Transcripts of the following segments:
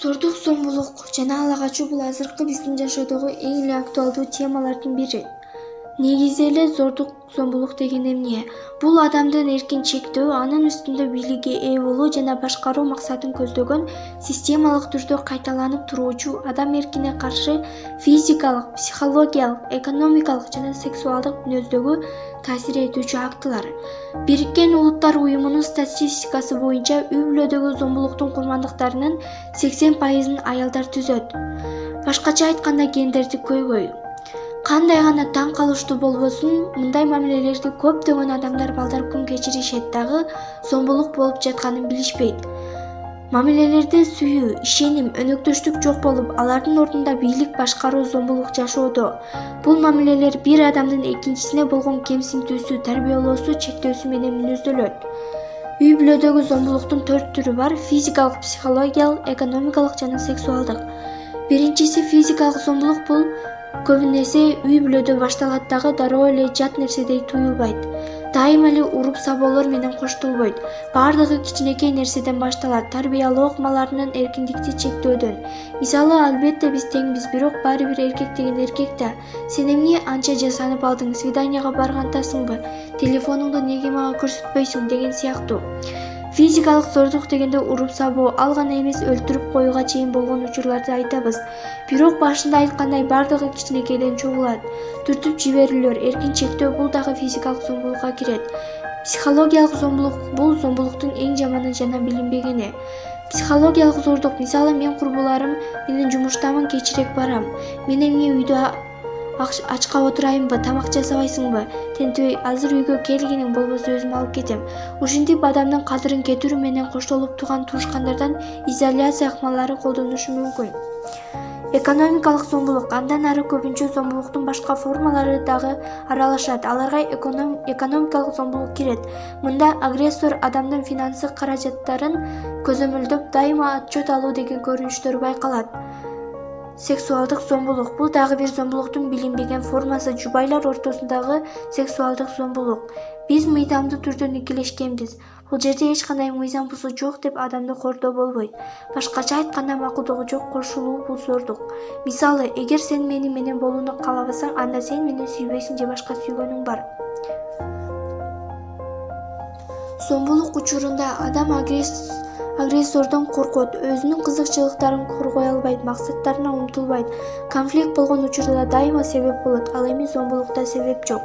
Зордук, зомбулук жана ала качуу бул азыркы биздин жашоодогу эң эле актуалдуу темалардын бири. Негизи эле зордук, зомбулук деген эмне? Бул адамдын эркин чектөө, анын үстүндө бийликке ээ болуу жана башкаруу максатын көздөгөн системалык түрдө кайталанып туруучу адам эркине каршы физикалык, психологиялык, экономикалык жана сексуалдык мүнөздөгү таасир этүүчү актылар. Бириккен Улуттар уюмунун статистикасы боюнча үй-бүлөдөгү зомбулуктун курмандыктарынын 80%-ын аялдар түзөт. Башкача айтканда гендердик көйгөй. Кандай гана таң калыштуу болбосун, мындай мамилелерди көптөгөн адамдар балдар күн кечиришет дагы зомбулук болуп жатканын билишпейт. Мамилелерде сүйүү, ишеним, өнөктөштүк жок болуп, алардын ордунда бийлик, башкаруу, зомбулук жашоодо. Бул мамилелер бир адамдын экинчисине болгон кемсинтүүсү, тарбиялоосу, чектөөсү менен мүнөздөлөт. Үй-бүлөдөгү зомбулуктун 4 түрү бар: физикалык, психологиялык, экономикалык жана сексуалдык. Биринчиси физикалык зомбулук. Бул көбүнесе үй-бүлөдө башталат дагы дароо эле жат нерседей туюлбайт. Дайыма эле уруп-сабоолор менен коштолбойт. Бардыгы кичинекей нерседен башталат, тарбиялоо ыкмаларынын эркиндикти чектөөдөн. Мисалы, албетте биз теңбиз, бирок баары бир эркек деген эркек да. Сен эмне анча жасанып алдың, свиданияга баргантасыңбы, телефонуңду неге мага көрсөтпөйсүң деген сыяктуу. Физикалык зордук дегенде уруп-сабоо, ал гана эмес, өлтүрүп коюуга чейин болгон учурларды айтабыз. Бирок башында айткандай бардыгы кичинекейден чогулат. Түртүп жиберүүлөр, эркин чектөө — бул дагы физикалык зомбулукка кирет. Психологиялык зомбулук — бул зомбулуктун эң жаманы жана билинбегени. Психологиялык зордук, мисалы, мен курбуларым менен жумуштамын, кечирээк барам. Мен эмне үйдө ачка отурайынбы, тамак жасабайсыңбы, тентибей, азыр үйгө келгиниң болбосо өзүм алып кетем. Ушинтип адамдын кадырын кетирүү менен коштолуп турган туушкандардан изоляция ыкмалары колдонушу мүмкүн. Экономикалык зомбулук. Андан ары көбүнчө зомбулуктун башка формалары дагы аралашат. Аларга экономикалык зомбулук кирет. Мында агрессор адамдын финансы каражаттарын көзөмөлдөп, дайыма отчет алуу деген көрүнүштөр байкалат. Сексуалдык зомбулук. Бул дагы бир зомбулуктун билинбеген формасы, жубайлар ортосундагы сексуалдык зомбулук. Биз мыйзамдуу түрдө никелешкенбиз. Бул жерде эч кандай мыйзам бузуу жок деп адамды кордоо болбойт. Башкача айтканда, макулдугу жок кошулуу — бул зордук. Мисалы, эгер сен менен болууну каалабасаң, анда сен мени сүйбөйсүң же башка сүйгөнүң бар. Зомбулук учурунда адам агрессордон коркот, өзүнүн кызыкчылыктарын коргой албайт, максаттарына умтулбайт. Конфликт болгон учурда дайыма себеп болот, ал эми зомбулукта себеп жок.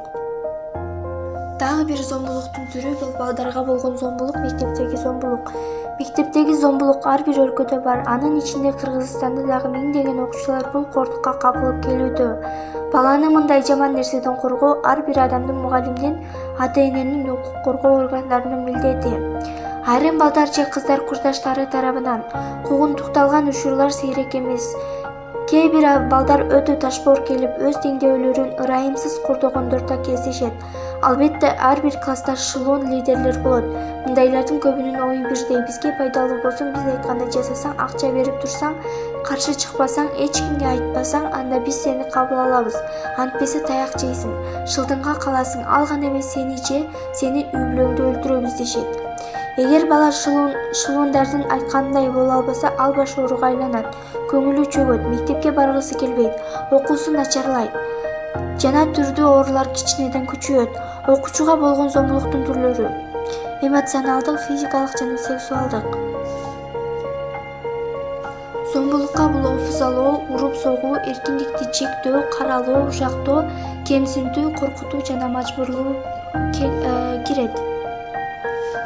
Дагы бир зомбулуктун түрү — бул балдарга болгон зомбулук, мектептеги зомбулук. Мектептеги зомбулук ар бир өлкөдө бар, анын ичинде Кыргызстанда дагы миңдеген окуучулар бул кордукка кабылып келүүдө. Баланы мындай жаман нерседен коргоо ар бир адамдын, мугалимдин, ата-эненин, укук коргоо органдарынын милдети. Айрым балдар же кыздар курдаштары тарабынан куугунтукталган учурлар сейрек эмес. Кээ бир балдар өтө ташбоор келип, өз теңдөөлөрүн ырайымсыз кордогондордо кездешет. Албетте, ар бир класста шылуун лидерлер болот. Мындайлардын көбүнүн ою бирдей: бизге пайдалуу болсоң, биз айткандай жасасаң, акча берип турсаң, каршы чыкпасаң, эч кимге айтпасаң, анда биз сени кабыл алабыз. Антпесе таяк жейсиң, шылдыңга каласың, ал гана эмес, сени же сенин үй-бүлөңдү өлтүрөбүз дешет. Эгер бала шылуундардын айтканындай боло албаса, ал баш ооруга айланат, көңүлү чөгөт, мектепке баргысы келбейт, окуусу начарлайт. Жана түрдүү оорулар кичинеден күчөйөт. Окуучуга болгон зомбулуктун түрлөрү: эмоционалдык, физикалык жана сексуалдык. Зомбулукка бул офузалоо, уруп-согуу, эркиндикти чектөө, каралоо, жактоо, кемсинтүү, коркутуу жана мажбурлоо кирет.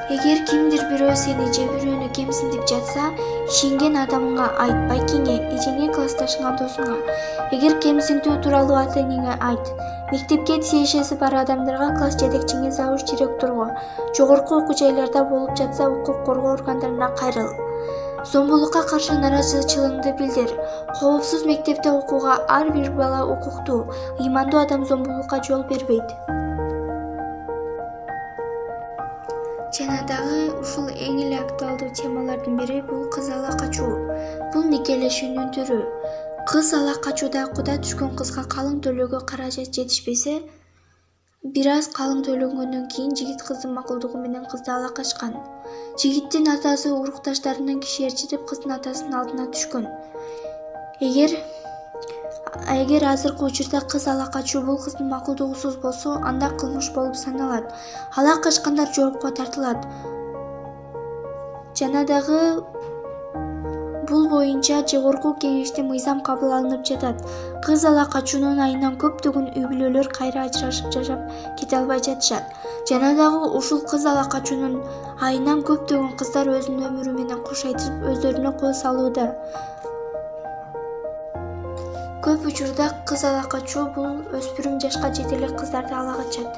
Эгер кимдир бирөө сени же бирөөнү кемсинтип жатса, ишенген адамыңа айт, байкеңе, эжеңе, классташыңа, досуңа. Эгер кемсинтүү тууралуу ата-энеңе айт. Мектепке тиешеси бар адамдарга, класс жетекчиңе, завуч директорго, жогорку окуу жайларда болуп жатса, укук коргоо органдарына кайрыл. Зомбулукка каршы нааразычылыгыңды билдир. Коопсуз мектепте окууга ар бир бала укуктуу. Ыймандуу адам зомбулукка жол бербейт. Жана дагы ушул эң эле актуалдуу темалардын бири — бул кыз ала качуу. Бул никелешүүнүн түрү. Кыз ала качууда куда түшкөн кызга калың төлөөгө каражат жетишпесе, бир аз калың төлөнгөндөн кийин жигит кыздын макулдугу менен кызды ала качкан. Жигиттин атасы урукташтарынан кишиерчитип кыздын атасынын алдына түшкөн. Эгер азыркы учурда кыз ала качуу бул кыздын макулдугусуз болсо, анда кылмыш болуп саналат. Ала качкандар жоопко тартылат. Жана дагы бул боюнча жогорку кеңеште мыйзам кабыл алынып жатат. Кыз ала качуунун айынан көптөгөн үй-бүлөлөр кайра ажырашып жашап кете албай жатышат. Жана дагы ушул кыз ала качуунун айынан көптөгөн кыздар өзүнүн өмүрү менен кош айтып өздөрүнө кол салууда. Көп учурда кыз ала качуу бул өспүрүм жашка жете элек кыздарды ала качат.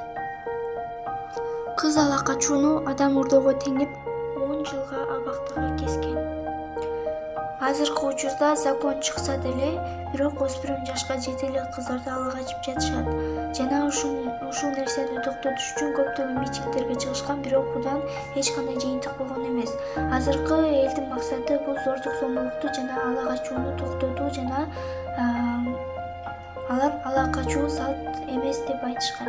Кыз ала качууну адам урдоого теңеп 10 жылга абактыга кескен. Азыркы учурда закон чыкса деле, бирок өспүрүм жашка жете элек кыздарды ала качып жатышат. Жана ушул нерсени токтотуш үчүн көптөгөн митингдерге чыгышкан, бирок будан эч кандай жыйынтык болгон эмес. Азыркы элдин максаты бул зордук зомбулукту жана ала качууну токтотуу жана алар ала качуу салт эмес деп айтышкан.